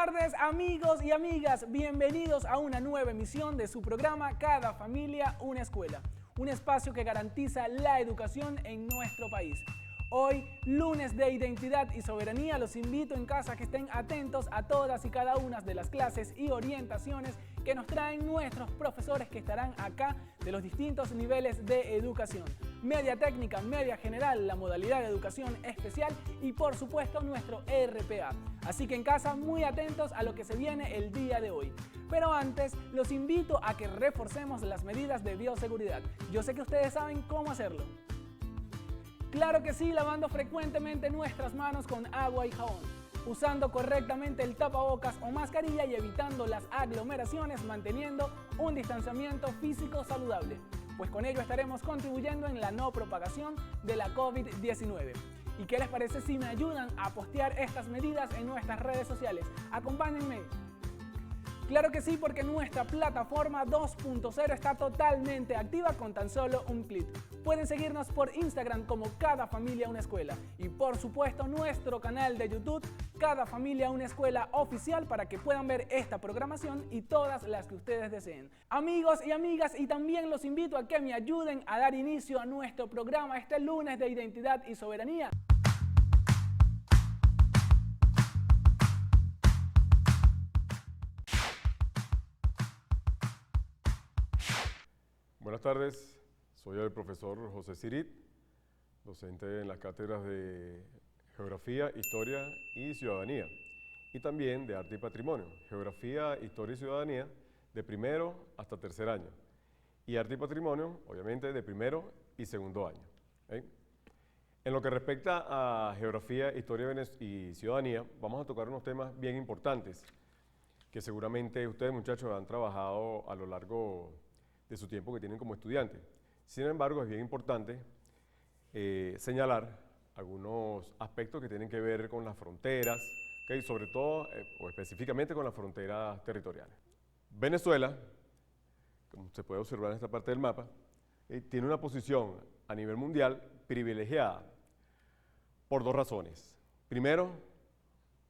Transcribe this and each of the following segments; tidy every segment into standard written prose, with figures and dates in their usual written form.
tardes, amigos y amigas. Bienvenidos a una nueva emisión de su programa Cada Familia, una Escuela. Un espacio que garantiza la educación en nuestro país. Hoy, lunes de identidad y soberanía, los invito en casa a que estén atentos a todas y cada una de las clases y orientaciones que nos traen nuestros profesores que estarán acá de los distintos niveles de educación. Media técnica, media general, la modalidad de educación especial y por supuesto nuestro RPA. Así que en casa muy atentos a lo que se viene el día de hoy. Pero antes los invito a que reforcemos las medidas de bioseguridad. Yo sé que ustedes saben cómo hacerlo. Claro que sí, lavando frecuentemente nuestras manos con agua y jabón, usando correctamente el tapabocas o mascarilla y evitando las aglomeraciones, manteniendo un distanciamiento físico saludable, pues con ello estaremos contribuyendo en la no propagación de la COVID-19. ¿Y qué les parece si me ayudan a postear estas medidas en nuestras redes sociales? Acompáñenme. Claro que sí, porque nuestra plataforma 2.0 está totalmente activa con tan solo un clic. Pueden seguirnos por Instagram como Cada Familia Una Escuela y por supuesto nuestro canal de YouTube Cada Familia Una Escuela Oficial para que puedan ver esta programación y todas las que ustedes deseen. Amigos y amigas, y también los invito a que me ayuden a dar inicio a nuestro programa este lunes de Identidad y Soberanía. Buenas tardes, soy el profesor José Sirit, docente en las cátedras de Geografía, Historia y Ciudadanía, y también de Arte y Patrimonio, Geografía, Historia y Ciudadanía de primero hasta tercer año, y Arte y Patrimonio, obviamente, de primero y segundo año. En lo que respecta a Geografía, Historia y Ciudadanía, vamos a tocar unos temas bien importantes que seguramente ustedes, muchachos, han trabajado a lo largo de su tiempo que tienen como estudiantes. Sin embargo, es bien importante señalar algunos aspectos que tienen que ver con las fronteras, sobre todo o específicamente con las fronteras territoriales. Venezuela, como se puede observar en esta parte del mapa, tiene una posición a nivel mundial privilegiada por dos razones. Primero,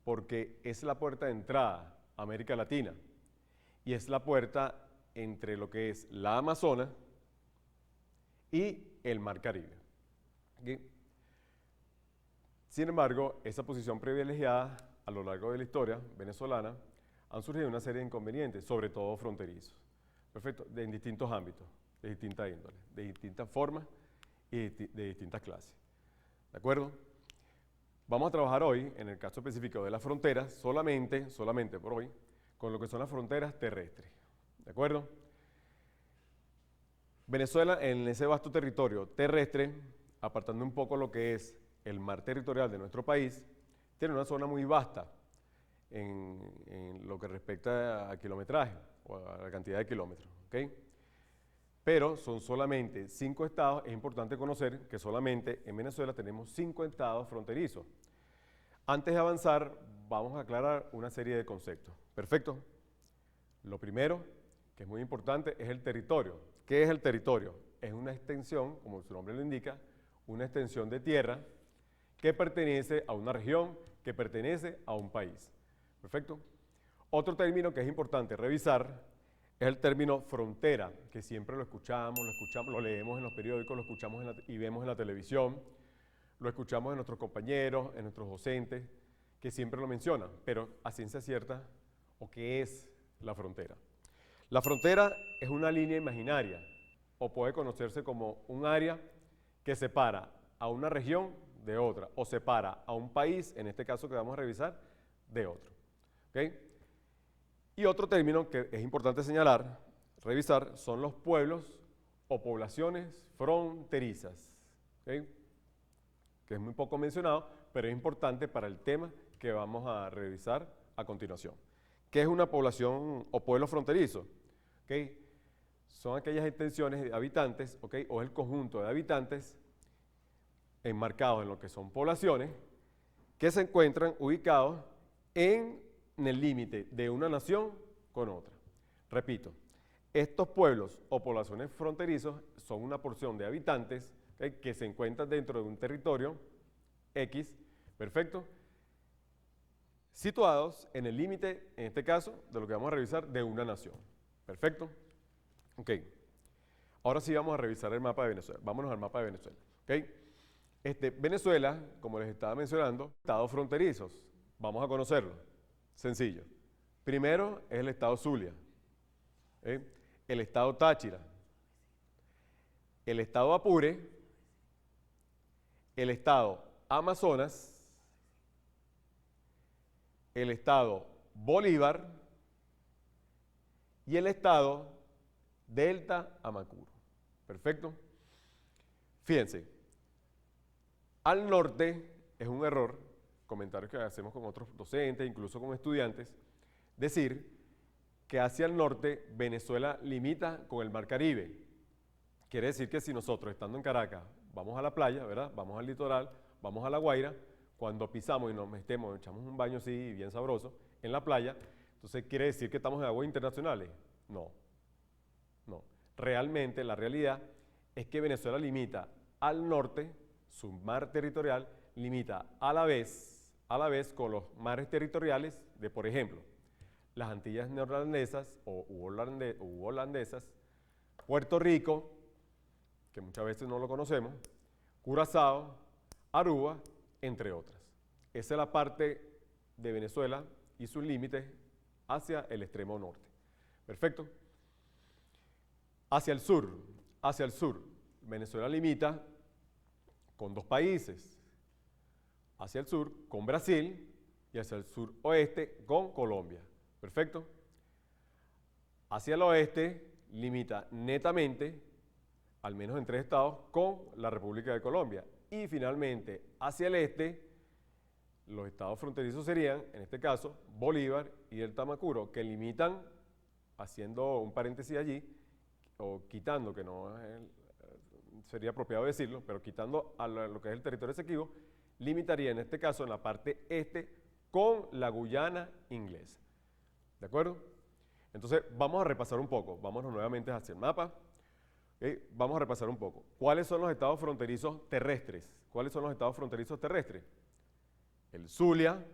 porque es la puerta de entrada a América Latina y es la puerta entre lo que es la Amazona y el Mar Caribe. Sin embargo, esa posición privilegiada a lo largo de la historia venezolana han surgido una serie de inconvenientes, sobre todo fronterizos, en distintos ámbitos, de distintas índoles, de distintas formas y de distintas clases. ¿De acuerdo? Vamos a trabajar hoy, en el caso específico de las fronteras, solamente por hoy, con lo que son las fronteras terrestres. ¿De acuerdo? Venezuela, en ese vasto territorio terrestre, apartando un poco lo que es el mar territorial de nuestro país, tiene una zona muy vasta en lo que respecta a kilometraje o a la cantidad de kilómetros. ¿Okay? Pero son solamente 5 estados. Es importante conocer que solamente en Venezuela tenemos 5 estados fronterizos. Antes de avanzar, vamos a aclarar una serie de conceptos. ¿Perfecto? Lo primero, que es muy importante, es el territorio. ¿Qué es el territorio? Es una extensión, como su nombre lo indica, una extensión de tierra que pertenece a una región, que pertenece a un país. ¿Perfecto? Otro término que es importante revisar es el término frontera, que siempre lo escuchamos, lo leemos en los periódicos, lo escuchamos y vemos en la televisión, lo escuchamos de nuestros compañeros, en nuestros docentes, que siempre lo mencionan, pero a ciencia cierta, ¿o qué es la frontera? La frontera es una línea imaginaria o puede conocerse como un área que separa a una región de otra o separa a un país, en este caso que vamos a revisar, de otro. ¿Okay? Y otro término que es importante señalar, revisar, son los pueblos o poblaciones fronterizas, ¿okay? Que es muy poco mencionado, pero es importante para el tema que vamos a revisar a continuación. ¿Qué es una población o pueblo fronterizo? ¿Okay? Son aquellas extensiones de habitantes, ¿okay? O el conjunto de habitantes enmarcados en lo que son poblaciones que se encuentran ubicados en el límite de una nación con otra. Repito, estos pueblos o poblaciones fronterizos son una porción de habitantes, ¿okay? Que se encuentran dentro de un territorio X, perfecto, situados en el límite, en este caso, de lo que vamos a revisar, de una nación. ¿Perfecto? Ok. Ahora sí vamos a revisar el mapa de Venezuela. Vámonos al mapa de Venezuela. ¿Ok? Venezuela, como les estaba mencionando, estados fronterizos. Vamos a conocerlo. Sencillo. Primero es el estado Zulia, el estado Táchira, el estado Apure, el estado Amazonas, el estado Bolívar y el estado Delta Amacuro. ¿Perfecto? Fíjense, al norte es un error, comentarios que hacemos con otros docentes, incluso con estudiantes, decir que hacia el norte Venezuela limita con el Mar Caribe. Quiere decir que si nosotros, estando en Caracas, vamos a la playa, ¿verdad? Vamos al litoral, vamos a La Guaira, cuando pisamos y nos metemos, echamos un baño así bien sabroso en la playa, entonces quiere decir que estamos en aguas internacionales. No, no. Realmente la realidad es que Venezuela limita al norte, su mar territorial, limita a la vez con los mares territoriales de, por ejemplo, las Antillas neerlandesas u holandesas, Puerto Rico, que muchas veces no lo conocemos, Curazao, Aruba, entre otras. Esa es la parte de Venezuela y sus límites hacia el extremo norte. ¿Perfecto? Hacia el sur, Venezuela limita con dos países, hacia el sur con Brasil y hacia el suroeste con Colombia. ¿Perfecto? Hacia el oeste limita netamente, al menos en 3 estados, con la República de Colombia. Y finalmente, hacia el este, los estados fronterizos serían, en este caso, Bolívar y el Tamacuro, que limitan, haciendo un paréntesis allí, o quitando, que no sería apropiado decirlo, pero quitando a lo que es el territorio Esequibo, limitaría en este caso en la parte este con la Guyana inglesa. ¿De acuerdo? Entonces vamos a repasar un poco, vámonos nuevamente hacia el mapa. Vamos a repasar un poco. ¿Cuáles son los estados fronterizos terrestres? ¿Cuáles son los estados fronterizos terrestres? El Zulia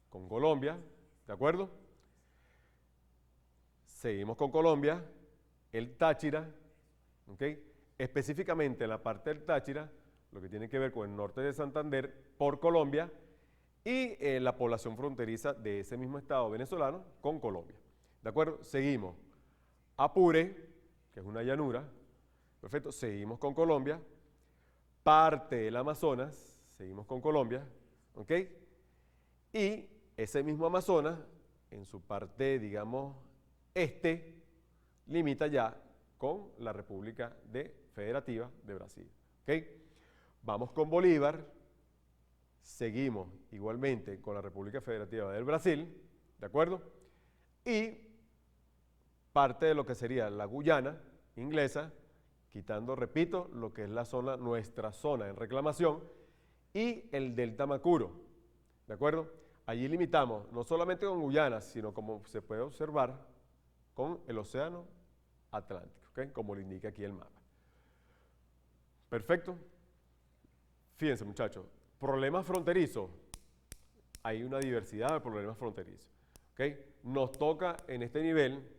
con Colombia, ¿de acuerdo? Seguimos con Colombia, el Táchira, ¿ok? Específicamente en la parte del Táchira, lo que tiene que ver con el norte de Santander por Colombia y la población fronteriza de ese mismo estado venezolano con Colombia. ¿De acuerdo? Seguimos. Apure, que es una llanura, perfecto, seguimos con Colombia. Parte del Amazonas, seguimos con Colombia, ¿ok? Y ese mismo Amazonas, en su parte, digamos, este, limita ya con la República Federativa de Brasil, ¿ok? Vamos con Bolívar, seguimos igualmente con la República Federativa del Brasil, ¿de acuerdo? Y parte de lo que sería la Guyana inglesa, quitando, repito, lo que es la zona, nuestra zona en reclamación, y el Delta Amacuro, ¿de acuerdo? Allí limitamos no solamente con Guyana, sino como se puede observar, con el Océano Atlántico, ¿ok? Como lo indica aquí el mapa. Perfecto. Fíjense, muchachos, problemas fronterizos. Hay una diversidad de problemas fronterizos, ¿ok? Nos toca en este nivel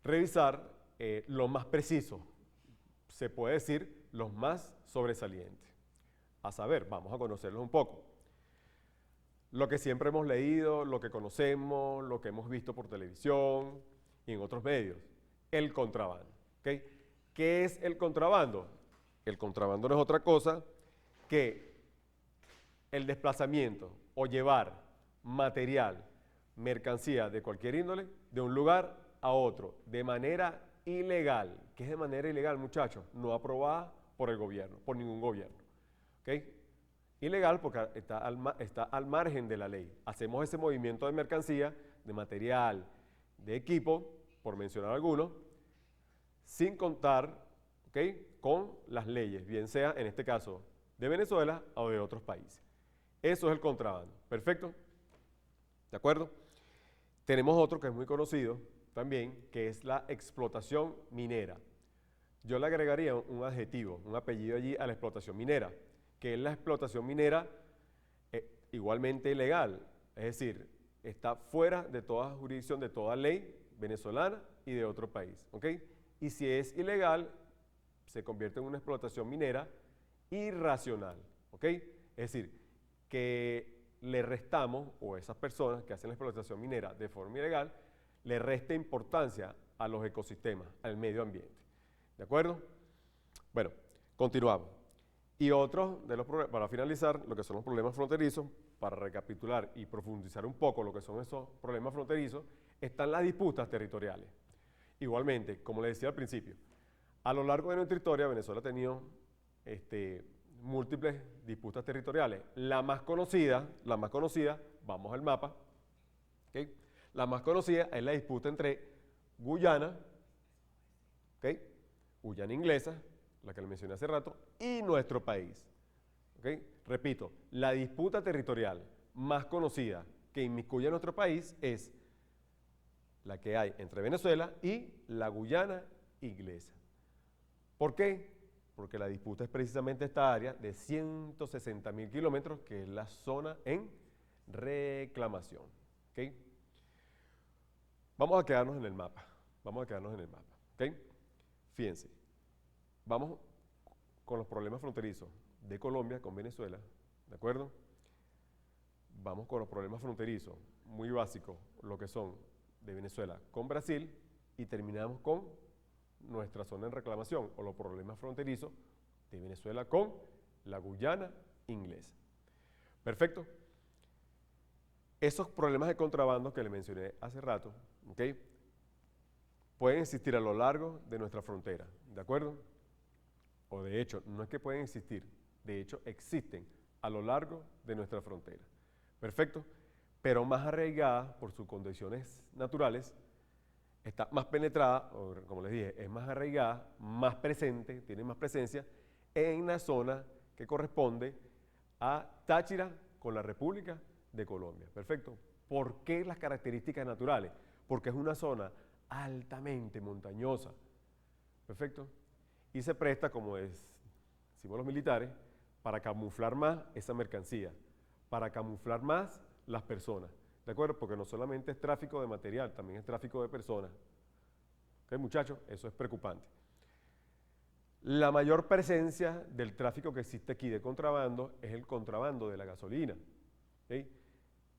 revisar lo más preciso, se puede decir los más sobresalientes. A saber, vamos a conocerlos un poco. Lo que siempre hemos leído, lo que conocemos, lo que hemos visto por televisión y en otros medios, el contrabando, ¿ok? ¿Qué es el contrabando? El contrabando no es otra cosa que el desplazamiento o llevar material, mercancía de cualquier índole, de un lugar a otro, de manera ilegal. ¿Qué es de manera ilegal, muchachos? No aprobada por el gobierno, por ningún gobierno. ¿Ok? Ilegal porque está al margen de la ley. Hacemos ese movimiento de mercancía, de material, de equipo, por mencionar algunos, sin contar, ¿ok?, con las leyes, bien sea en este caso de Venezuela o de otros países. Eso es el contrabando. ¿Perfecto? ¿De acuerdo? Tenemos otro que es muy conocido también, que es la explotación minera. Yo le agregaría un adjetivo, un apellido allí a la explotación minera, que es la explotación minera igualmente ilegal, es decir, está fuera de toda jurisdicción, de toda ley venezolana y de otro país, ¿ok? Y si es ilegal, se convierte en una explotación minera irracional, ¿ok? Es decir, que le restamos, o esas personas que hacen la explotación minera de forma ilegal, le resta importancia a los ecosistemas, al medio ambiente, ¿de acuerdo? Bueno, continuamos. Y otro de los problemas, para finalizar, lo que son los problemas fronterizos, para recapitular y profundizar un poco lo que son esos problemas fronterizos, están las disputas territoriales. Igualmente, como les decía al principio, a lo largo de nuestra historia, Venezuela ha tenido múltiples disputas territoriales. La más conocida, vamos al mapa, ¿okay? La más conocida es la disputa entre Guyana, ¿okay? Guyana inglesa, la que le mencioné hace rato, y nuestro país. ¿Okay? Repito, la disputa territorial más conocida que inmiscuye a nuestro país es la que hay entre Venezuela y la Guyana inglesa. ¿Por qué? Porque la disputa es precisamente esta área de 160.000 kilómetros, que es la zona en reclamación. ¿Okay? Vamos a quedarnos en el mapa. ¿Okay? Fíjense, vamos con los problemas fronterizos de Colombia con Venezuela, ¿de acuerdo? Vamos con los problemas fronterizos muy básicos, lo que son de Venezuela con Brasil, y terminamos con nuestra zona en reclamación, o los problemas fronterizos de Venezuela con la Guyana inglesa. Perfecto. Esos problemas de contrabando que le mencioné hace rato, ¿okay? Pueden existir a lo largo de nuestra frontera, ¿de acuerdo? O de hecho, no es que pueden existir, de hecho existen a lo largo de nuestra frontera. Perfecto. Pero más arraigada por sus condiciones naturales, está más penetrada, o como les dije, es más arraigada, más presente, tiene más presencia en la zona que corresponde a Táchira con la República de Colombia. Perfecto. ¿Por qué las características naturales? Porque es una zona altamente montañosa. Perfecto. Y se presta, como decimos los militares, para camuflar más esa mercancía, para camuflar más las personas, ¿de acuerdo? Porque no solamente es tráfico de material, también es tráfico de personas. ¿Ok, muchachos? Eso es preocupante. La mayor presencia del tráfico que existe aquí de contrabando es el contrabando de la gasolina. ¿Okay?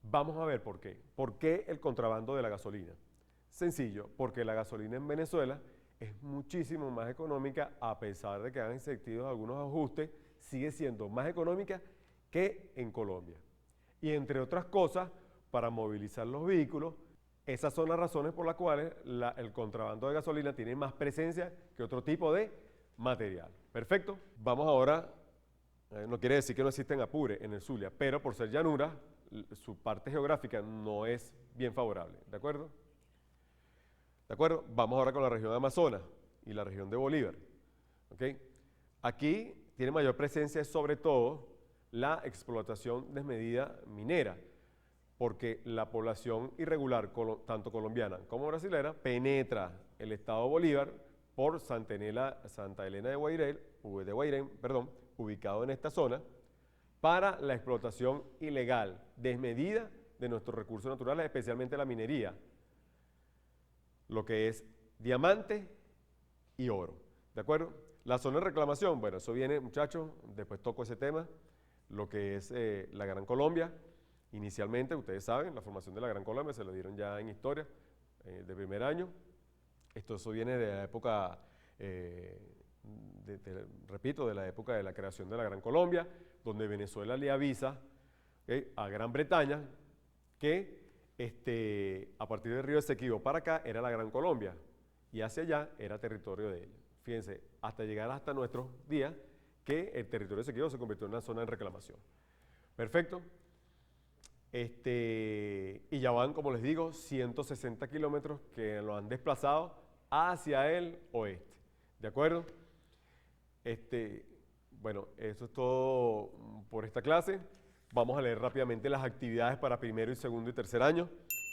Vamos a ver por qué. ¿Por qué el contrabando de la gasolina? Sencillo, porque la gasolina en Venezuela es muchísimo más económica, a pesar de que han existido algunos ajustes, sigue siendo más económica que en Colombia. Y entre otras cosas, para movilizar los vehículos, esas son las razones por las cuales el contrabando de gasolina tiene más presencia que otro tipo de material. Perfecto. Vamos ahora, no quiere decir que no existen Apure en el Zulia, pero por ser llanura, su parte geográfica no es bien favorable, ¿de acuerdo? ¿De acuerdo? Vamos ahora con la región de Amazonas y la región de Bolívar. ¿Okay? Aquí tiene mayor presencia sobre todo la explotación desmedida minera, porque la población irregular, tanto colombiana como brasilera, penetra el estado de Bolívar por Santa Elena de Guairén, ubicado en esta zona, para la explotación ilegal, desmedida de nuestros recursos naturales, especialmente la minería, lo que es diamante y oro, ¿de acuerdo? La zona de reclamación, bueno, eso viene, muchachos, después toco ese tema, lo que es la Gran Colombia. Inicialmente, ustedes saben, la formación de la Gran Colombia se lo dieron ya en historia de primer año. Eso viene de la época, repito, de la época de la creación de la Gran Colombia, donde Venezuela le avisa a Gran Bretaña que a partir del río Esequibo para acá era la Gran Colombia y hacia allá era territorio de ella. Fíjense, hasta llegar hasta nuestros días que el territorio de Esequibo se convirtió en una zona de reclamación. Perfecto. Y ya van, como les digo, 160 kilómetros que lo han desplazado hacia el oeste. ¿De acuerdo? Bueno, eso es todo por esta clase. Vamos a leer rápidamente las actividades para primero y segundo y tercer año.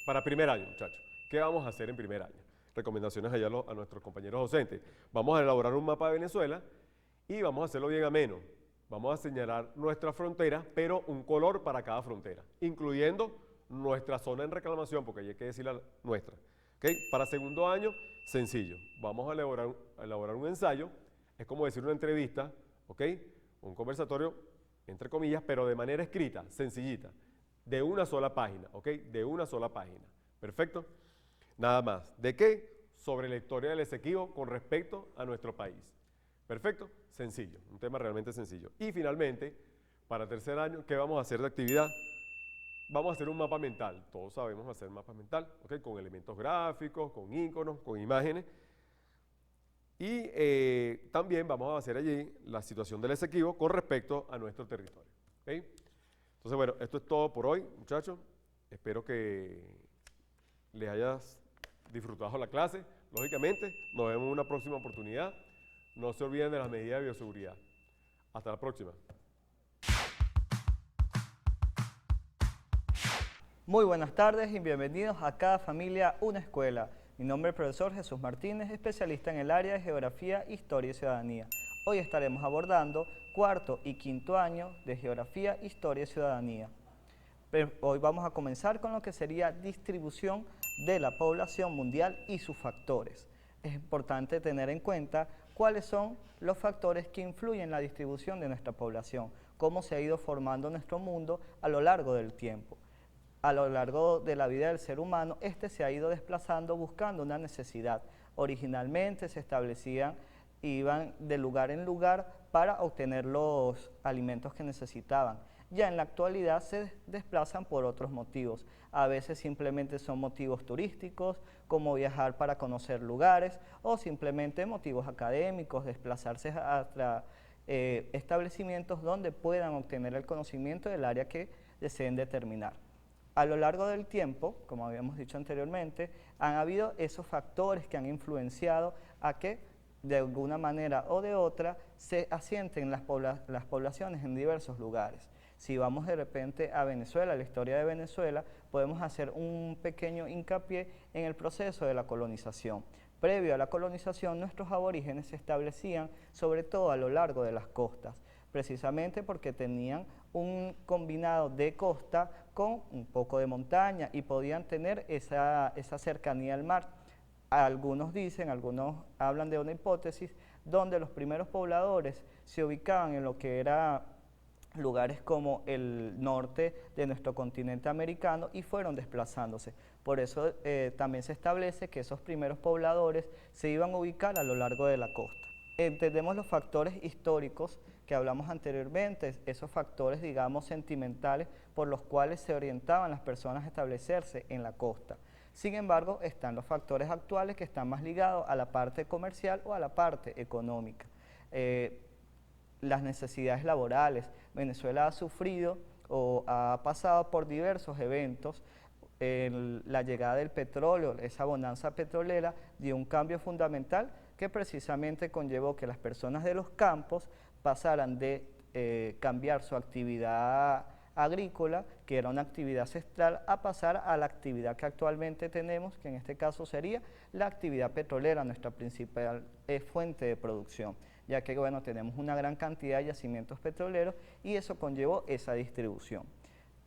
Para primer año, muchachos, ¿qué vamos a hacer en primer año? Recomendaciones allá a nuestros compañeros docentes. Vamos a elaborar un mapa de Venezuela y vamos a hacerlo bien ameno. vamos a señalar nuestra frontera, pero un color para cada frontera, incluyendo nuestra zona en reclamación, porque hay que decir la nuestra. ¿Okay? Para segundo año, sencillo. Vamos a elaborar un ensayo, es como decir una entrevista, ¿ok? Un conversatorio, entre comillas, pero de manera escrita, sencillita, de una sola página, ¿ok? De una sola página. ¿Perfecto? Nada más. ¿De qué? Sobre la historia del Esequibo con respecto a nuestro país. ¿Perfecto? Sencillo, un tema realmente sencillo. Y finalmente, para tercer año, ¿qué vamos a hacer de actividad? Vamos a hacer un mapa mental. Todos sabemos hacer mapa mental, ¿ok? Con elementos gráficos, con íconos, con imágenes. Y también vamos a hacer allí la situación del Esequibo con respecto a nuestro territorio. ¿Okay? Entonces, bueno, esto es todo por hoy, muchachos. Espero que les hayas disfrutado la clase. Lógicamente, nos vemos en una próxima oportunidad. No se olviden de las medidas de bioseguridad. Hasta la próxima. Muy buenas tardes y bienvenidos a Cada Familia, una Escuela. Mi nombre es el profesor Jesús Martínez, especialista en el área de Geografía, Historia y Ciudadanía. Hoy estaremos abordando cuarto y quinto año de Geografía, Historia y Ciudadanía. Pero hoy vamos a comenzar con lo que sería distribución de la población mundial y sus factores. Es importante tener en cuenta cuáles son los factores que influyen en la distribución de nuestra población, cómo se ha ido formando nuestro mundo a lo largo del tiempo. A lo largo de la vida del ser humano, este se ha ido desplazando buscando una necesidad. Originalmente se establecían, iban de lugar en lugar para obtener los alimentos que necesitaban. Ya en la actualidad se desplazan por otros motivos. A veces simplemente son motivos turísticos, como viajar para conocer lugares, o simplemente motivos académicos, desplazarse hasta establecimientos donde puedan obtener el conocimiento del área que deseen determinar. A lo largo del tiempo, como habíamos dicho anteriormente, han habido esos factores que han influenciado a que de alguna manera o de otra se asienten las poblaciones en diversos lugares. Si vamos de repente a Venezuela, la historia de Venezuela, podemos hacer un pequeño hincapié en el proceso de la colonización. Previo a la colonización, nuestros aborígenes se establecían sobre todo a lo largo de las costas, precisamente porque tenían un combinado de costa con un poco de montaña y podían tener esa cercanía al mar. Algunos dicen, algunos hablan de una hipótesis donde los primeros pobladores se ubicaban en lo que era lugares como el norte de nuestro continente americano y fueron desplazándose. Por eso también se establece que esos primeros pobladores se iban a ubicar a lo largo de la costa. Entendemos los factores históricos que hablamos anteriormente, esos factores, digamos, sentimentales por los cuales se orientaban las personas a establecerse en la costa. Sin embargo, están los factores actuales que están más ligados a la parte comercial o a la parte económica. Las necesidades laborales. Venezuela ha sufrido o ha pasado por diversos eventos. La llegada del petróleo, esa bonanza petrolera, dio un cambio fundamental que precisamente conllevó que las personas de los campos pasaran de cambiar su actividad agrícola, que era una actividad ancestral, a pasar a la actividad que actualmente tenemos, que en este caso sería la actividad petrolera, nuestra principal fuente de producción, ya que bueno, tenemos una gran cantidad de yacimientos petroleros y eso conllevó esa distribución.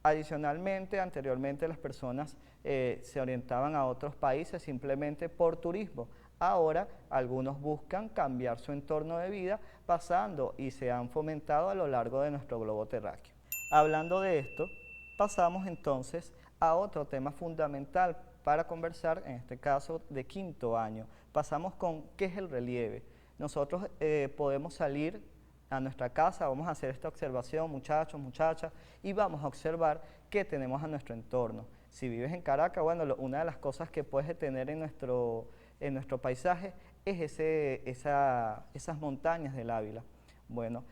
Adicionalmente, anteriormente las personas se orientaban a otros países simplemente por turismo. Ahora algunos buscan cambiar su entorno de vida pasando y se han fomentado a lo largo de nuestro globo terráqueo. Hablando de esto, pasamos entonces a otro tema fundamental para conversar, en este caso de quinto año. Pasamos con ¿qué es el relieve? Nosotros podemos salir a nuestra casa, vamos a hacer esta observación, muchachos, muchachas, y vamos a observar qué tenemos a nuestro entorno. Si vives en Caracas, bueno, una de las cosas que puedes tener en nuestro paisaje es esas montañas del Ávila. Bueno,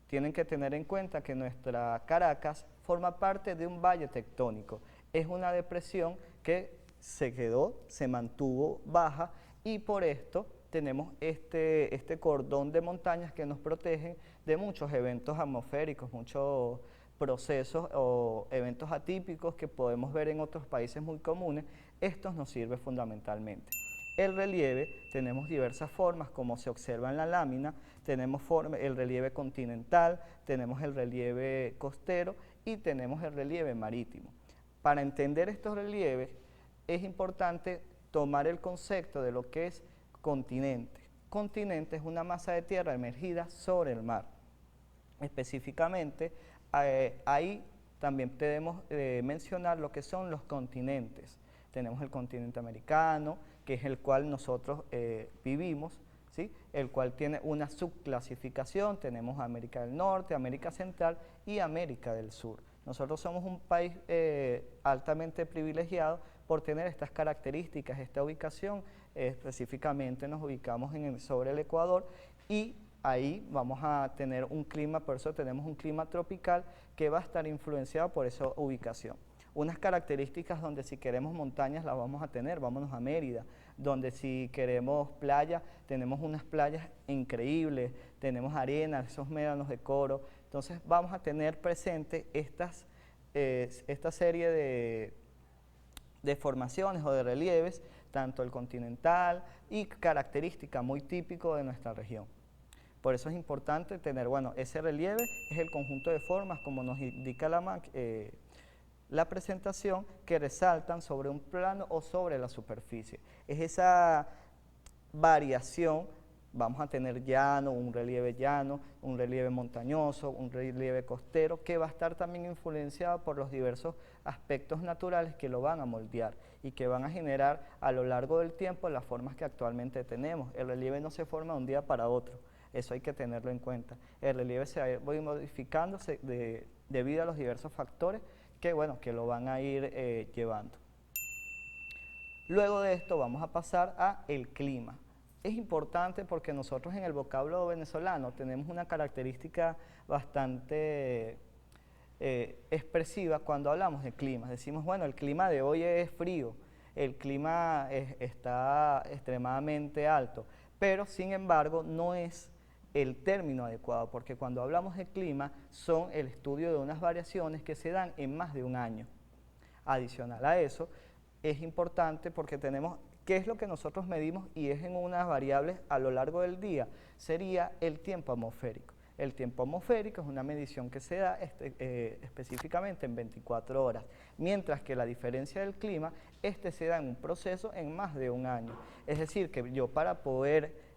tienen que tener en cuenta que nuestra Caracas forma parte de un valle tectónico. Es una depresión que se mantuvo baja y por esto tenemos este cordón de montañas que nos protegen de muchos eventos atmosféricos, muchos procesos o eventos atípicos que podemos ver en otros países muy comunes. Estos nos sirven fundamentalmente. el relieve, tenemos diversas formas como se observa en la lámina, tenemos el relieve continental, tenemos el relieve costero y tenemos el relieve marítimo. Para entender estos relieves es importante tomar el concepto de lo que es continente. Continente es una masa de tierra emergida sobre el mar. Específicamente, ahí también debemos mencionar lo que son los continentes. Tenemos el continente americano, que es el cual nosotros vivimos, ¿sí? El cual tiene una subclasificación. Tenemos América del Norte, América Central y América del Sur. Nosotros somos un país altamente privilegiado por tener estas características, esta ubicación. Específicamente nos ubicamos sobre el Ecuador y ahí vamos a tener un clima, por eso tenemos un clima tropical que va a estar influenciado por esa ubicación. Unas características donde si queremos montañas las vamos a tener, vámonos a Mérida, donde si queremos playa, tenemos unas playas increíbles, tenemos arena, esos médanos de coral. Entonces vamos a tener presente esta serie de formaciones o de relieves, tanto el continental y característica muy típico de nuestra región. Por eso es importante tener, bueno, ese relieve es el conjunto de formas, como nos indica la presentación, que resaltan sobre un plano o sobre la superficie. Es esa variación, vamos a tener llano, un relieve montañoso, un relieve costero, que va a estar también influenciado por los diversos aspectos naturales que lo van a moldear y que van a generar a lo largo del tiempo las formas que actualmente tenemos. El relieve no se forma de un día para otro, eso hay que tenerlo en cuenta. El relieve se va a ir modificándose debido a los diversos factores que lo van a ir llevando. Luego de esto vamos a pasar a el clima. Es importante porque nosotros en el vocablo venezolano tenemos una característica bastante expresiva cuando hablamos de clima. Decimos, bueno, el clima de hoy es frío, el clima está extremadamente alto, pero sin embargo no es el término adecuado, porque cuando hablamos de clima son el estudio de unas variaciones que se dan en más de un año. Adicional a eso, es importante porque tenemos, ¿qué es lo que nosotros medimos? Y es en unas variables a lo largo del día, sería el tiempo atmosférico. El tiempo atmosférico es una medición que se da específicamente en 24 horas, mientras que la diferencia del clima, se da en un proceso en más de un año. Es decir, que yo para poder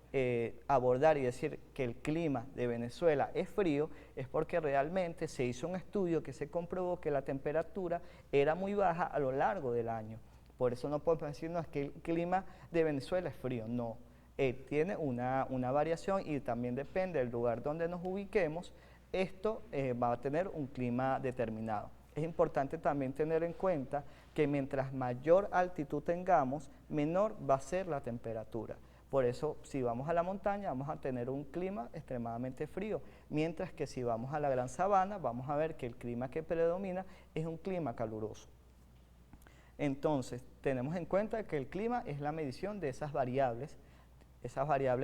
abordar y decir que el clima de Venezuela es frío, es porque realmente se hizo un estudio que se comprobó que la temperatura era muy baja a lo largo del año. Por eso no podemos decirnos que el clima de Venezuela es frío, no. Tiene una variación y también depende del lugar donde nos ubiquemos, esto va a tener un clima determinado. Es importante también tener en cuenta que mientras mayor altitud tengamos, menor va a ser la temperatura. Por eso, si vamos a la montaña, vamos a tener un clima extremadamente frío, mientras que si vamos a la gran sabana, vamos a ver que el clima que predomina es un clima caluroso. Entonces, tenemos en cuenta que el clima es la medición de esas variables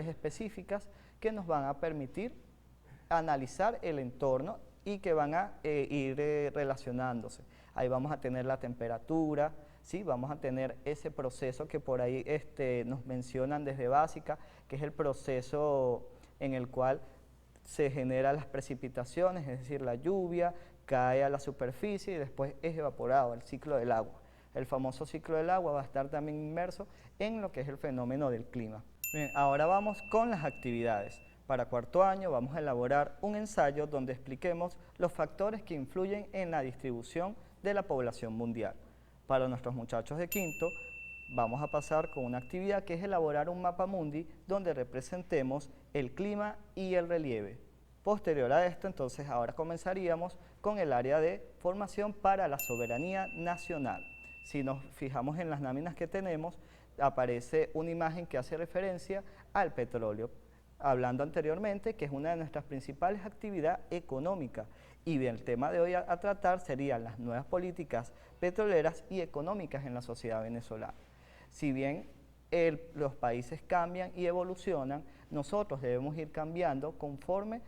específicas que nos van a permitir analizar el entorno y que van a ir relacionándose. Ahí vamos a tener la temperatura, ¿sí? Vamos a tener ese proceso que por ahí nos mencionan desde básica, que es el proceso en el cual se generan las precipitaciones, es decir, la lluvia cae a la superficie y después es evaporado, el ciclo del agua. El famoso ciclo del agua va a estar también inmerso en lo que es el fenómeno del clima. Bien, ahora vamos con las actividades. Para cuarto año vamos a elaborar un ensayo donde expliquemos los factores que influyen en la distribución de la población mundial. Para nuestros muchachos de quinto, vamos a pasar con una actividad que es elaborar un mapa mundi donde representemos el clima y el relieve. Posterior a esto, entonces, ahora comenzaríamos con el área de formación para la soberanía nacional. Si nos fijamos en las láminas que tenemos, aparece una imagen que hace referencia al petróleo, hablando anteriormente que es una de nuestras principales actividades económicas. Y bien, el tema de hoy a tratar serían las nuevas políticas petroleras y económicas en la sociedad venezolana. Si bien los países cambian y evolucionan, nosotros debemos ir cambiando conforme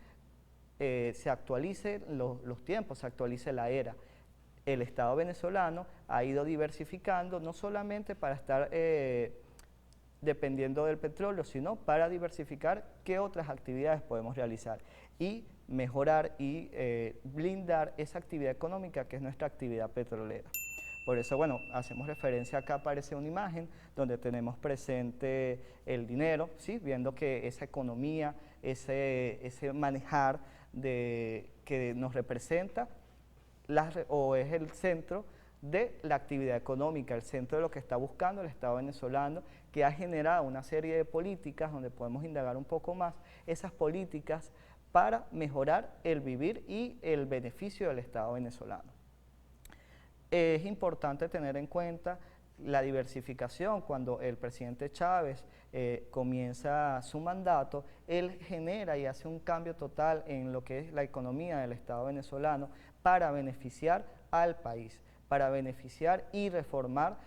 se actualicen los tiempos, se actualice la era. El Estado venezolano ha ido diversificando no solamente para estar dependiendo del petróleo, sino para diversificar qué otras actividades podemos realizar y mejorar y blindar esa actividad económica que es nuestra actividad petrolera. Por eso, bueno, hacemos referencia, acá aparece una imagen donde tenemos presente el dinero, ¿sí? Viendo que esa economía, ese manejar que nos representa o es el centro de la actividad económica, el centro de lo que está buscando el Estado venezolano, que ha generado una serie de políticas donde podemos indagar un poco más esas políticas para mejorar el vivir y el beneficio del Estado venezolano. Es importante tener en cuenta la diversificación. Cuando el presidente Chávez comienza su mandato, él genera y hace un cambio total en lo que es la economía del Estado venezolano para beneficiar al país, para beneficiar y reformar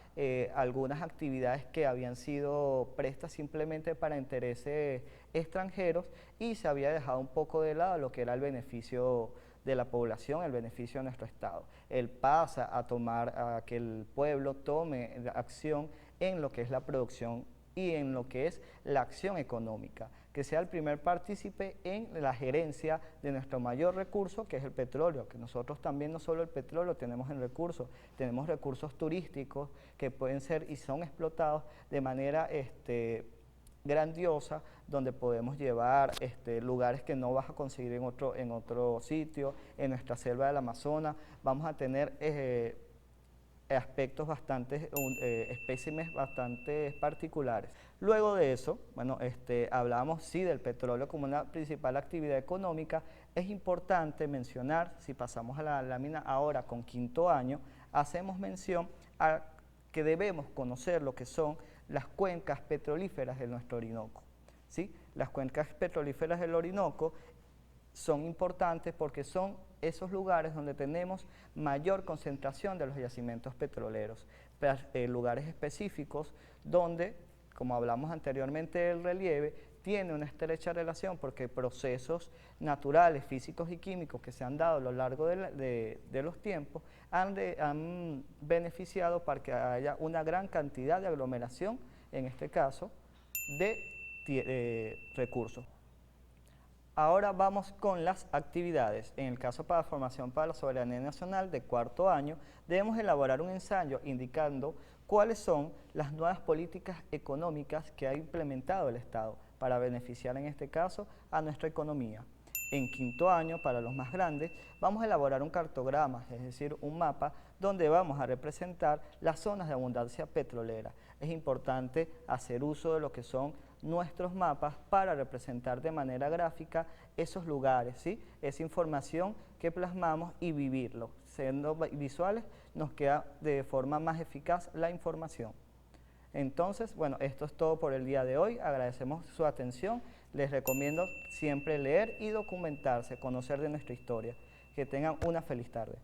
algunas actividades que habían sido prestas simplemente para intereses extranjeros y se había dejado un poco de lado lo que era el beneficio de la población, el beneficio de nuestro Estado. Él pasa a que el pueblo tome acción en lo que es la producción y en lo que es la acción económica, que sea el primer partícipe en la gerencia de nuestro mayor recurso, que es el petróleo, que nosotros también no solo el petróleo tenemos tenemos recursos turísticos que pueden ser y son explotados de manera grandiosa, donde podemos llevar lugares que no vas a conseguir en otro sitio. En nuestra selva del Amazonas vamos a tener aspectos espécimes bastante particulares. Luego de eso, bueno, hablamos sí del petróleo como una principal actividad económica. Es importante mencionar, si pasamos a la lámina ahora con quinto año, hacemos mención a que debemos conocer lo que son las cuencas petrolíferas de nuestro Orinoco, ¿sí? Las cuencas petrolíferas del Orinoco son importantes porque son esos lugares donde tenemos mayor concentración de los yacimientos petroleros, lugares específicos donde, como hablamos anteriormente del relieve, tiene una estrecha relación porque procesos naturales, físicos y químicos que se han dado a lo largo de los tiempos han beneficiado para que haya una gran cantidad de aglomeración, en este caso, de recursos. Ahora vamos con las actividades. En el caso para Formación para la Soberanía Nacional de cuarto año, debemos elaborar un ensayo indicando cuáles son las nuevas políticas económicas que ha implementado el Estado para beneficiar en este caso a nuestra economía. En quinto año, para los más grandes, vamos a elaborar un cartograma, es decir, un mapa donde vamos a representar las zonas de abundancia petrolera. Es importante hacer uso de lo que son nuestros mapas para representar de manera gráfica esos lugares, ¿sí? Esa información que plasmamos y vivirlo. Siendo visuales, nos queda de forma más eficaz la información. Entonces, bueno, esto es todo por el día de hoy. Agradecemos su atención. Les recomiendo siempre leer y documentarse, conocer de nuestra historia. Que tengan una feliz tarde.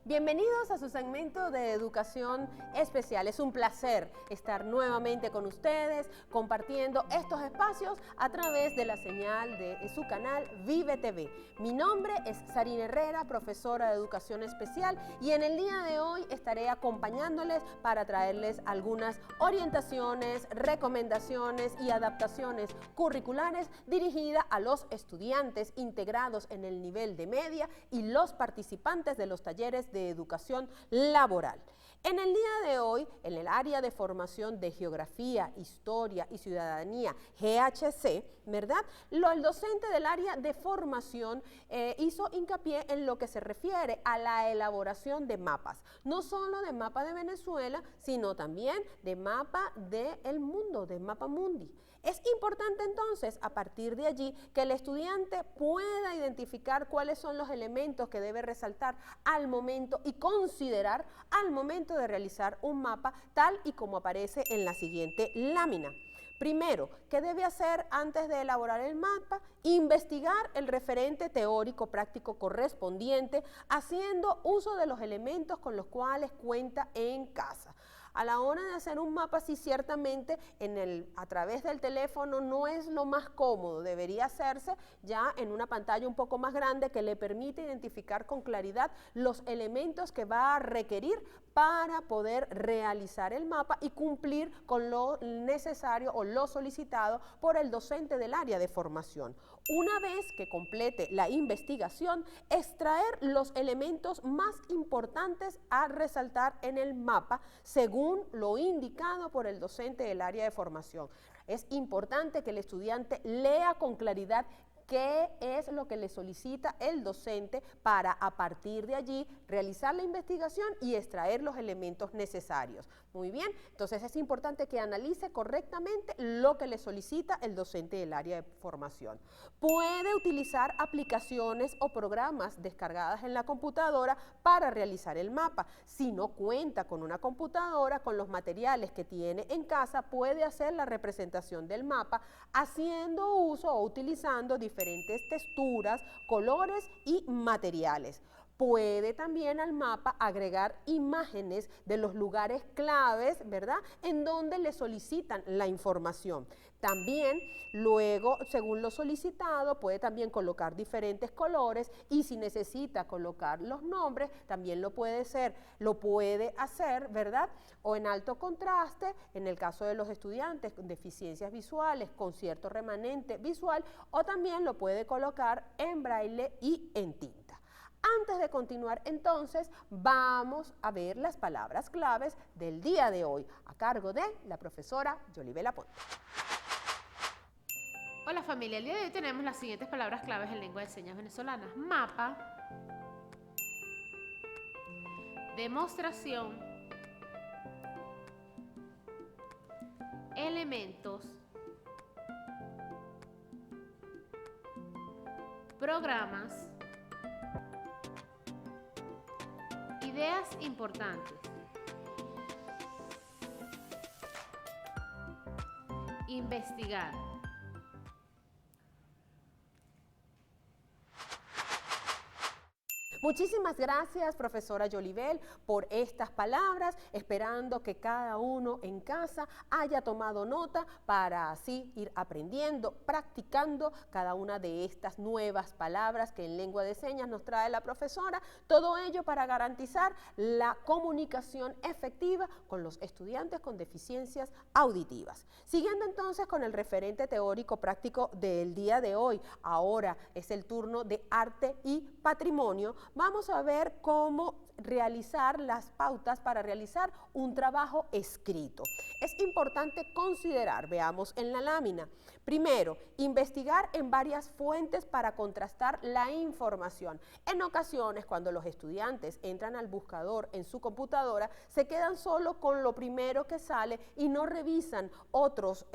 Bienvenidos a su segmento de educación especial. Es un placer estar nuevamente con ustedes compartiendo estos espacios a través de la señal de su canal Vive TV. Mi nombre es Sarina Herrera, profesora de educación especial, y en el día de hoy estaré acompañándoles para traerles algunas orientaciones, recomendaciones y adaptaciones curriculares dirigidas a los estudiantes integrados en el nivel de media y los participantes de los talleres de educación laboral. En el día de hoy, en el área de formación de Geografía, Historia y Ciudadanía, GHC, ¿verdad? El docente del área de formación hizo hincapié en lo que se refiere a la elaboración de mapas, no solo de mapa de Venezuela, sino también de mapa del mundo, de mapa mundi. Es importante entonces, a partir de allí, que el estudiante pueda identificar cuáles son los elementos que debe resaltar al momento y considerar al momento de realizar un mapa, tal y como aparece en la siguiente lámina. Primero, ¿qué debe hacer antes de elaborar el mapa? Investigar el referente teórico práctico correspondiente, haciendo uso de los elementos con los cuales cuenta en casa. A la hora de hacer un mapa, sí, ciertamente a través del teléfono no es lo más cómodo, debería hacerse ya en una pantalla un poco más grande que le permite identificar con claridad los elementos que va a requerir para poder realizar el mapa y cumplir con lo necesario o lo solicitado por el docente del área de formación. Una vez que complete la investigación, extraer los elementos más importantes a resaltar en el mapa según lo indicado por el docente del área de formación. Es importante que el estudiante lea con claridad qué es lo que le solicita el docente para a partir de allí realizar la investigación y extraer los elementos necesarios. Muy bien, entonces es importante que analice correctamente lo que le solicita el docente del área de formación. Puede utilizar aplicaciones o programas descargadas en la computadora para realizar el mapa. Si no cuenta con una computadora, con los materiales que tiene en casa, puede hacer la representación del mapa haciendo uso o utilizando diferentes texturas, colores y materiales. Puede también al mapa agregar imágenes de los lugares claves, ¿verdad?, en donde le solicitan la información. También, luego, según lo solicitado, puede también colocar diferentes colores y si necesita colocar los nombres, también lo puede hacer, ¿verdad?, o en alto contraste, en el caso de los estudiantes con deficiencias visuales, con cierto remanente visual, o también lo puede colocar en braille y en tinta. Antes de continuar, entonces, vamos a ver las palabras claves del día de hoy, a cargo de la profesora Yolibel Aponte. Hola familia, el día de hoy tenemos las siguientes palabras claves en lengua de señas venezolanas: mapa, demostración, elementos, programas, ideas importantes, investigar. Muchísimas gracias, profesora Yolibel, por estas palabras, esperando que cada uno en casa haya tomado nota para así ir aprendiendo, practicando cada una de estas nuevas palabras que en lengua de señas nos trae la profesora, todo ello para garantizar la comunicación efectiva con los estudiantes con deficiencias auditivas. Siguiendo entonces con el referente teórico práctico del día de hoy, ahora es el turno de arte y patrimonio. Vamos a ver cómo realizar las pautas para realizar un trabajo escrito. Es importante considerar, veamos en la lámina, primero, investigar en varias fuentes para contrastar la información. En ocasiones, cuando los estudiantes entran al buscador en su computadora, se quedan solo con lo primero que sale y no revisan otras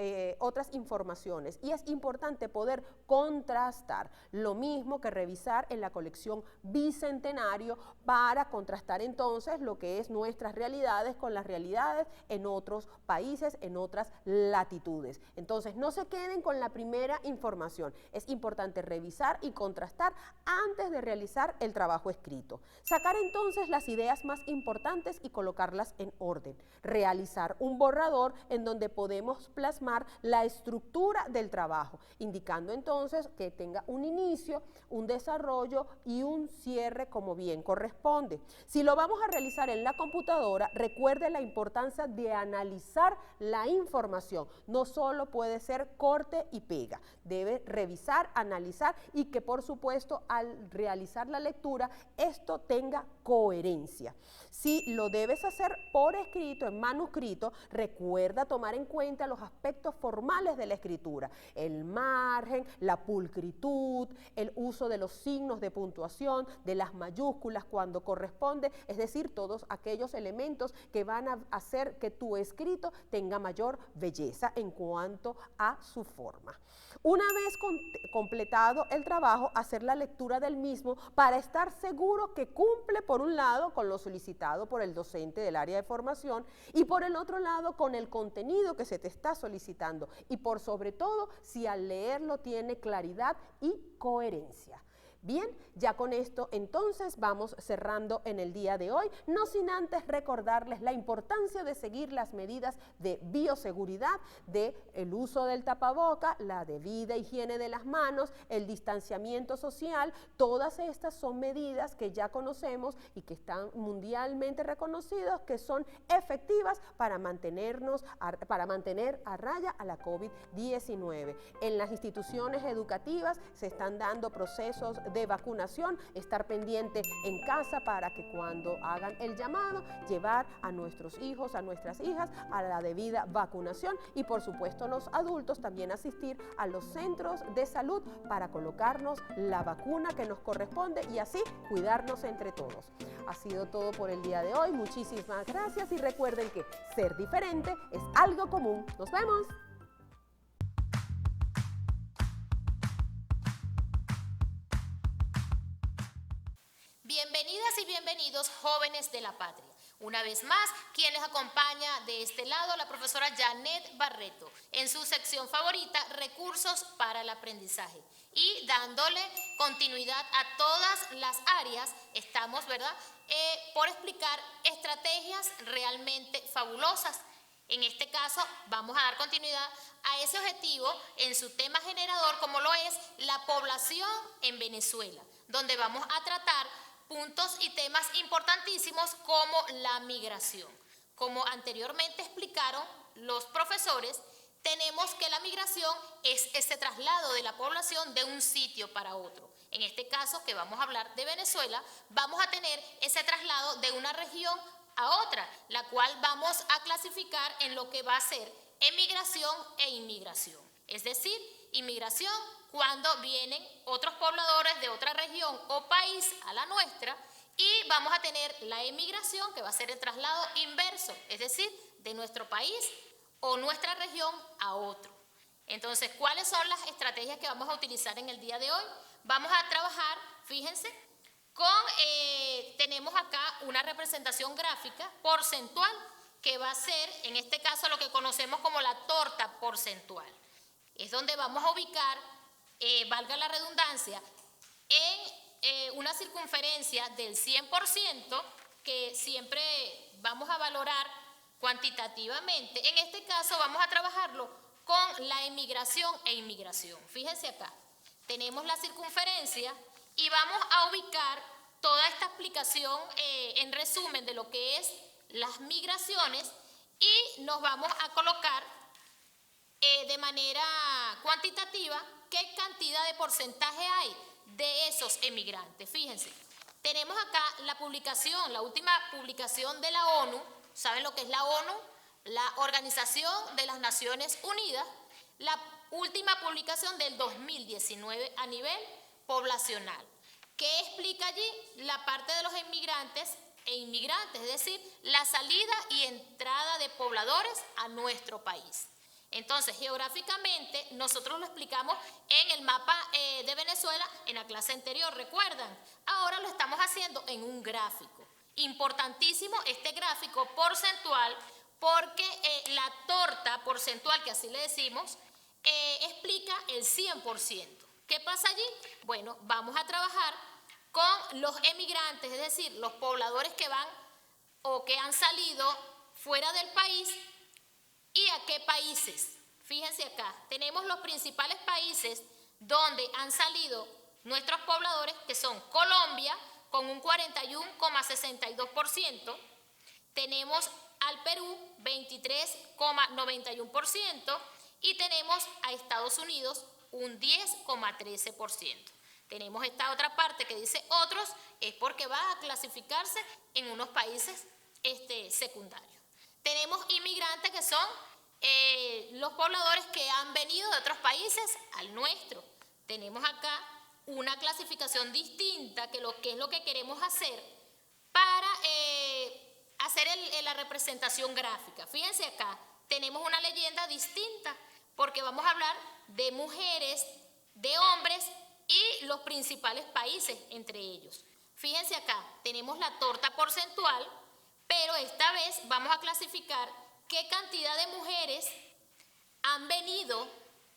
informaciones. Y es importante poder contrastar, lo mismo que revisar en la colección Bicentenario para contrastar entonces lo que es nuestras realidades con las realidades en otros países, en otras latitudes. Entonces, no se queden con la primera información. Es importante revisar y contrastar antes de realizar el trabajo escrito. Sacar entonces las ideas más importantes y colocarlas en orden. Realizar un borrador en donde podemos plasmar la estructura del trabajo, indicando entonces que tenga un inicio, un desarrollo y un cierre como bien corresponde. Si lo vamos a realizar en la computadora, recuerde la importancia de analizar la información. No solo puede ser corte y pega. Debe revisar, analizar y que por supuesto al realizar la lectura esto tenga coherencia. Si lo debes hacer por escrito, en manuscrito, recuerda tomar en cuenta los aspectos formales de la escritura, el margen, la pulcritud, el uso de los signos de puntuación, de las mayúsculas cuando corresponde, es decir, todos aquellos elementos que van a hacer que tu escrito tenga mayor belleza en cuanto a su forma. Una vez completado el trabajo, hacer la lectura del mismo para estar seguro que cumple por un lado con lo solicitado por el docente del área de formación y por el otro lado con el contenido que se te está solicitando y por sobre todo si al leerlo tiene claridad y coherencia. Bien, ya con esto entonces vamos cerrando en el día de hoy, no sin antes recordarles la importancia de seguir las medidas de bioseguridad, de el uso del tapaboca, la debida higiene de las manos, el distanciamiento social. Todas estas son medidas que ya conocemos y que están mundialmente reconocidas, que son efectivas para mantener a raya a la COVID-19. En las instituciones educativas se están dando procesos de vacunación, estar pendiente en casa para que cuando hagan el llamado, llevar a nuestros hijos, a nuestras hijas a la debida vacunación, y por supuesto los adultos también asistir a los centros de salud para colocarnos la vacuna que nos corresponde y así cuidarnos entre todos. Ha sido todo por el día de hoy, muchísimas gracias y recuerden que ser diferente es algo común. Nos vemos. Bienvenidas y bienvenidos, jóvenes de la patria. Una vez más, quien les acompaña de este lado, la profesora Janet Barreto, en su sección favorita, Recursos para el Aprendizaje. Y dándole continuidad a todas las áreas, estamos, ¿verdad?, por explicar estrategias realmente fabulosas. En este caso, vamos a dar continuidad a ese objetivo en su tema generador, como lo es la población en Venezuela, donde vamos a tratar puntos y temas importantísimos como la migración. Como anteriormente explicaron los profesores, tenemos que la migración es ese traslado de la población de un sitio para otro. En este caso, que vamos a hablar de Venezuela, vamos a tener ese traslado de una región a otra, la cual vamos a clasificar en lo que va a ser emigración e inmigración. Es decir, inmigración cuando vienen otros pobladores de otra región o país a la nuestra, y vamos a tener la emigración, que va a ser el traslado inverso, es decir, de nuestro país o nuestra región a otro. Entonces, ¿cuáles son las estrategias que vamos a utilizar en el día de hoy? Vamos a trabajar, fíjense, tenemos acá una representación gráfica porcentual que va a ser, en este caso, lo que conocemos como la torta porcentual. Es donde vamos a ubicar, valga la redundancia, en una circunferencia del 100%, que siempre vamos a valorar cuantitativamente. En este caso vamos a trabajarlo con la emigración e inmigración. Fíjense acá, tenemos la circunferencia y vamos a ubicar toda esta explicación en resumen de lo que es las migraciones, y nos vamos a colocar de manera cuantitativa qué cantidad de porcentaje hay de esos emigrantes. Fíjense, tenemos acá la publicación, la última publicación de la ONU. ¿Saben lo que es la ONU? La Organización de las Naciones Unidas. La última publicación del 2019 a nivel poblacional. ¿Qué explica allí? La parte de los emigrantes e inmigrantes, es decir, la salida y entrada de pobladores a nuestro país. Entonces, geográficamente, nosotros lo explicamos en el mapa de Venezuela en la clase anterior, ¿recuerdan? Ahora lo estamos haciendo en un gráfico. Importantísimo este gráfico porcentual, porque la torta porcentual, que así le decimos, explica el 100%. ¿Qué pasa allí? Bueno, vamos a trabajar con los emigrantes, es decir, los pobladores que van o que han salido fuera del país. ¿Y a qué países? Fíjense acá, tenemos los principales países donde han salido nuestros pobladores, que son Colombia, con un 41,62%, tenemos al Perú, 23,91%, y tenemos a Estados Unidos, un 10,13%. Tenemos esta otra parte que dice otros, es porque va a clasificarse en unos países secundarios. Tenemos inmigrantes, que son los pobladores que han venido de otros países al nuestro. Tenemos acá una clasificación distinta, que es lo que queremos hacer para hacer la representación gráfica. Fíjense acá, tenemos una leyenda distinta, porque vamos a hablar de mujeres, de hombres y los principales países entre ellos. Fíjense acá, tenemos la torta porcentual, pero esta vez vamos a clasificar qué cantidad de mujeres han venido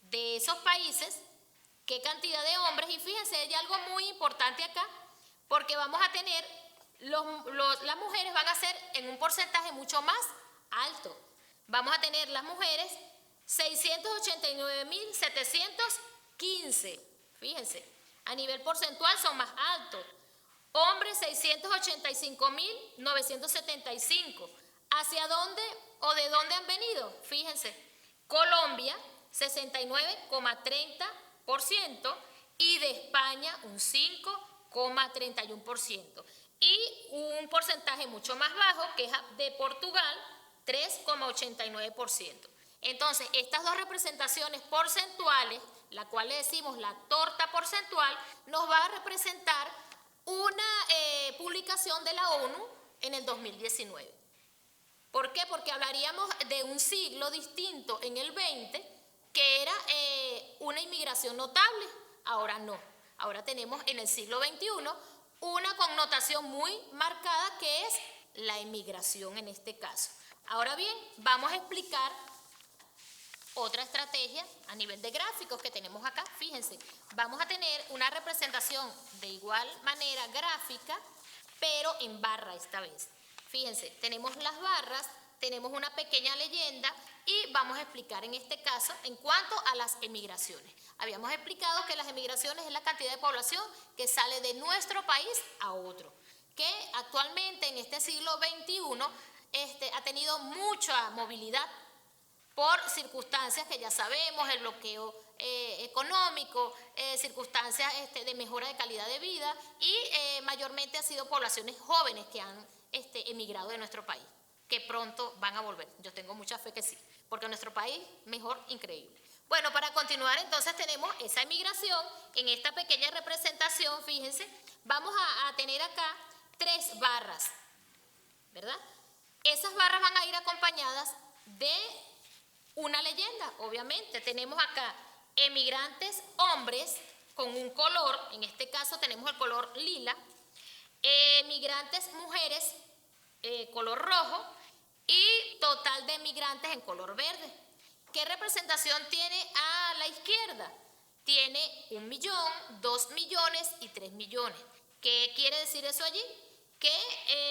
de esos países qué cantidad de hombres. Y fíjense, hay algo muy importante acá, porque vamos a tener, las mujeres van a ser en un porcentaje mucho más alto. Vamos a tener las mujeres 689.715, fíjense, a nivel porcentual son más altos. Hombres 685.975. ¿Hacia dónde o de dónde han venido? Fíjense, Colombia 69,30% y de España un 5,31%. Y un porcentaje mucho más bajo que es de Portugal, 3,89%. Entonces, estas dos representaciones porcentuales, la cual le decimos la torta porcentual, nos va a representar una publicación de la ONU en el 2019. ¿Por qué? Porque hablaríamos de un siglo distinto en el 20, que era una inmigración notable. Ahora no. Ahora tenemos en el siglo XXI una connotación muy marcada que es la inmigración en este caso. Ahora bien, vamos a explicar otra estrategia a nivel de gráficos que tenemos acá. Fíjense, vamos a tener una representación de igual manera gráfica, pero en barra esta vez. Fíjense, tenemos las barras, tenemos una pequeña leyenda y vamos a explicar en este caso en cuanto a las emigraciones. Habíamos explicado que las emigraciones es la cantidad de población que sale de nuestro país a otro, que actualmente en este siglo XXI ha tenido mucha movilidad por circunstancias que ya sabemos, el bloqueo económico, circunstancias de mejora de calidad de vida y mayormente han sido poblaciones jóvenes que han emigrado de nuestro país, que pronto van a volver. Yo tengo mucha fe que sí, porque nuestro país mejor, increíble. Bueno, para continuar entonces tenemos esa emigración. En esta pequeña representación, fíjense, vamos a tener acá 3 barras, ¿verdad? Esas barras van a ir acompañadas de una leyenda, obviamente. Tenemos acá emigrantes hombres con un color, en este caso tenemos el color lila, emigrantes mujeres, color rojo, y total de emigrantes en color verde. ¿Qué representación tiene a la izquierda? Tiene 1 millón, 2 millones y 3 millones. ¿Qué quiere decir eso allí? Que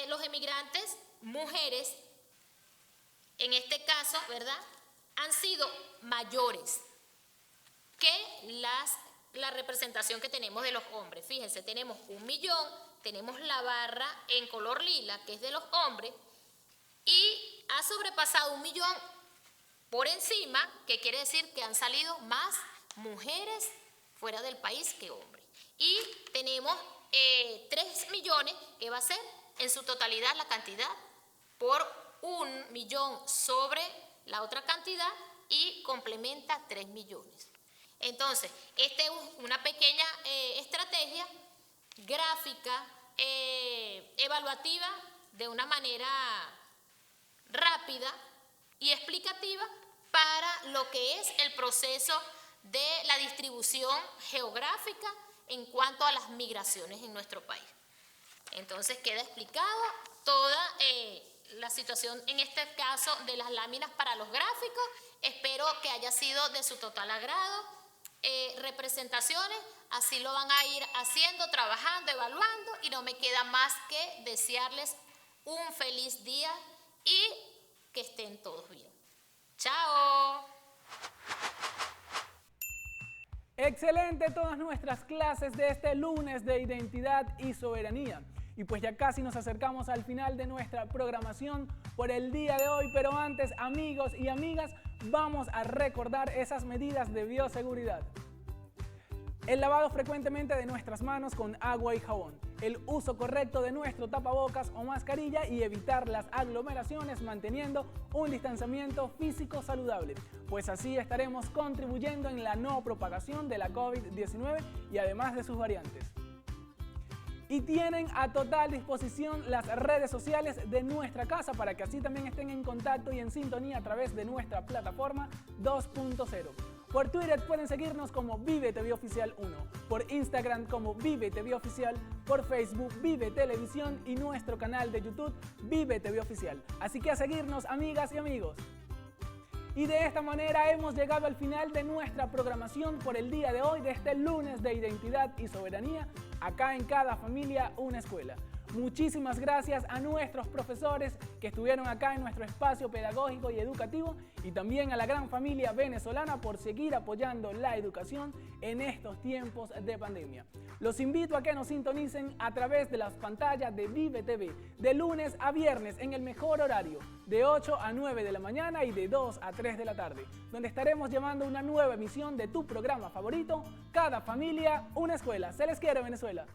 los emigrantes mujeres, en este caso, ¿verdad?, han sido mayores que la representación que tenemos de los hombres. Fíjense, tenemos 1 millón, tenemos la barra en color lila, que es de los hombres, y ha sobrepasado 1 millón por encima, que quiere decir que han salido más mujeres fuera del país que hombres. Y tenemos 3 millones, que va a ser en su totalidad la cantidad, por 1 millón sobre la otra cantidad y complementa 3 millones. Entonces, esta es una pequeña estrategia gráfica, evaluativa, de una manera rápida y explicativa para lo que es el proceso de la distribución geográfica en cuanto a las migraciones en nuestro país. Entonces queda explicado toda la situación en este caso de las láminas para los gráficos. Espero que haya sido de su total agrado. Representaciones, así lo van a ir haciendo, trabajando, evaluando, y no me queda más que desearles un feliz día y que estén todos bien. ¡Chao! Excelente todas nuestras clases de este lunes de identidad y soberanía. Y pues ya casi nos acercamos al final de nuestra programación por el día de hoy, pero antes, amigos y amigas, vamos a recordar esas medidas de bioseguridad. El lavado frecuentemente de nuestras manos con agua y jabón, el uso correcto de nuestro tapabocas o mascarilla y evitar las aglomeraciones manteniendo un distanciamiento físico saludable, pues así estaremos contribuyendo en la no propagación de la COVID-19 y además de sus variantes. Y tienen a total disposición las redes sociales de nuestra casa para que así también estén en contacto y en sintonía a través de nuestra plataforma 2.0. Por Twitter pueden seguirnos como Vive TV Oficial 1, por Instagram como Vive TV Oficial, por Facebook Vive Televisión y nuestro canal de YouTube Vive TV Oficial. Así que a seguirnos, amigas y amigos. Y de esta manera hemos llegado al final de nuestra programación por el día de hoy, de este lunes de Identidad y Soberanía, acá en Cada Familia Una Escuela. Muchísimas gracias a nuestros profesores que estuvieron acá en nuestro espacio pedagógico y educativo y también a la gran familia venezolana por seguir apoyando la educación en estos tiempos de pandemia. Los invito a que nos sintonicen a través de las pantallas de Vive TV de lunes a viernes en el mejor horario, de 8 a 9 de la mañana y de 2 a 3 de la tarde, donde estaremos llevando una nueva emisión de tu programa favorito, Cada Familia Una Escuela. Se les quiere, Venezuela.